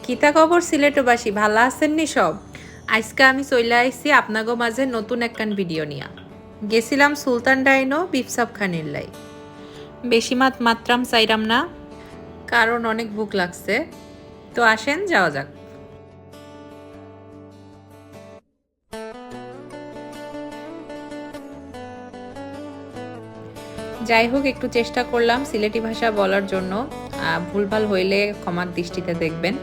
কিতা খবর সিলেটবাসী, ভালো আছেন নি সব? আজকে আমি চলে আইছি আপনাগো মাঝে নতুন একখান ভিডিও নিয়া। গেছিলাম সুলতান ডাইনো বিফসাব খানির লাই। বেশি মাত্রাম চাইরাম না, কারণ অনেক ভুক লাগছে। তো আসেন যাওয়া যাক। যাই হোক, একটু চেষ্টা করলাম সিলেটি ভাষা বলার জন্য। ভুলভাল হইলে ক্ষমার দৃষ্টিতে দেখবেন।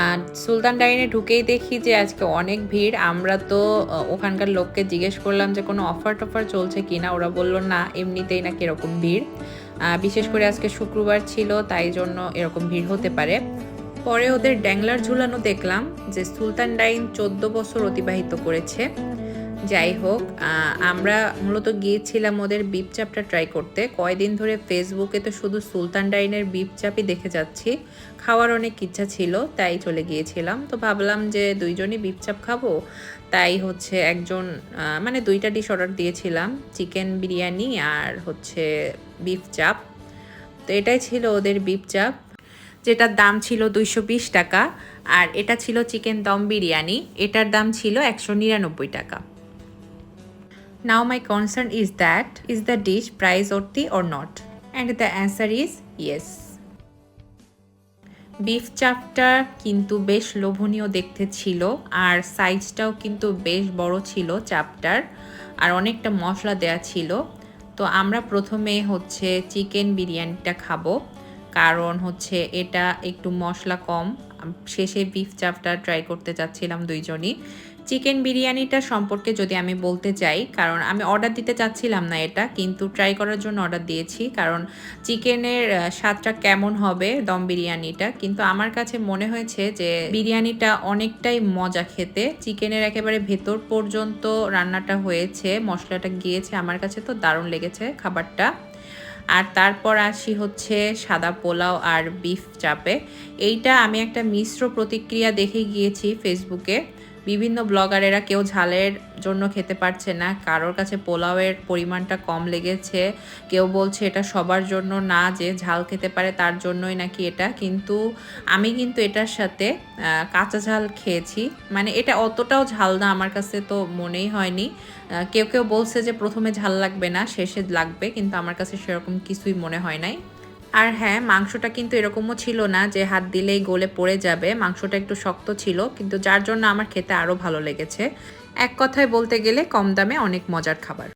আর সুলতান ডাইনে ঢুকেই দেখি যে আজকে অনেক ভিড়। আমরা তো ওখানকার লোককে জিজ্ঞেস করলাম যে কোনো অফার টফার চলছে কিনা, ওরা বলল না, এমনিতেই নাকি এরকম ভিড়। বিশেষ করে আজকে শুক্রবার ছিল, তাই জন্য এরকম ভিড় হতে পারে। পরে ওদের ড্যাংলার ঝুলানো দেখলাম যে সুলতান ডাইন 14 বছর অতিবাহিত করেছে। যাই হোক, আমরা মূলত গিয়েছিলাম ওদের বিপ চাপটা ট্রাই করতে। কয়দিন ধরে ফেসবুকে তো শুধু সুলতান ডাইনের বিপ চাপই দেখে যাচ্ছি। খাওয়ার অনেক ইচ্ছা ছিল, তাই চলে গিয়েছিলাম। তো ভাবলাম যে দুইজনই বিপ চাপ খাবো, তাই হচ্ছে একজন মানে দুইটা ডিশ অর্ডার দিয়েছিলাম, চিকেন বিরিয়ানি আর হচ্ছে বিফ চাপ। তো এটাই ছিল ওদের বিপ চাপ, যেটার দাম ছিল 220 টাকা। আর এটা ছিল চিকেন দম বিরিয়ানি, এটার দাম ছিল 199 টাকা। Now my concern is that, is the dish price worthy or not? And the answer is yes. Beef চাপটা কিন্তু বেশ লোভনীয় দেখতে ছিল, আর সাইজটাও কিন্তু বেশ বড় ছিল চাপটার, আর অনেকটা মশলা দেয়া ছিল। তো আমরা প্রথমে হচ্ছে চিকেন বিরিয়ানিটা খাবো, কারণ হচ্ছে এটা একটু মশলা কম। শেষে বিফ চাপটা ট্রাই করতে চাচ্ছিলাম দুইজনই। চিকেন বিরিয়ানিটা সম্পর্কে যদি আমি বলতে চাই, কারণ আমি অর্ডার দিতে চাচ্ছিলাম না এটা, কিন্তু ট্রাই করার জন্য অর্ডার দিয়েছি, কারণ চিকেনের স্বাদটা কেমন হবে দম বিরিয়ানিটা। কিন্তু আমার কাছে মনে হয়েছে যে বিরিয়ানিটা অনেকটাই মজা খেতে। চিকেনের একেবারে ভেতর পর্যন্ত রান্নাটা হয়েছে, মশলাটা গিয়েছে, আমার কাছে তো দারুণ লেগেছে খাবারটা। আর তারপর আসি হচ্ছে সাদা পোলাও আর বিফ চাপে। এইটা আমি একটা মিশ্র প্রতিক্রিয়া দেখে গিয়েছি ফেসবুকে। বিভিন্ন ব্লগারেরা কেউ ঝালের জন্য খেতে পারছে না, কারোর কাছে পোলাওয়ের পরিমাণটা কম লেগেছে, কেউ বলছে এটা সবার জন্য না, যে ঝাল খেতে পারে তার জন্যই নাকি এটা। কিন্তু আমি কিন্তু এটার সাথে কাঁচা ঝাল খেয়েছি, মানে এটা অতটাও ঝাল না, আমার কাছে তো মনেই হয়নি। কেউ কেউ বলছে যে প্রথমে ঝাল লাগবে না, শেষে লাগবে, কিন্তু আমার কাছে সেরকম কিছুই মনে হয় নাই। আর হ্যাঁ, মাংসটা কিন্তু এরকমও ছিল না যে হাত দিলেই গলে পড়ে যাবে। মাংসটা একটু শক্ত ছিল, কিন্তু যার জন্য আমার খেতে আরও ভালো লেগেছে। এক কথায় বলতে গেলে কম দামে অনেক মজার খাবার।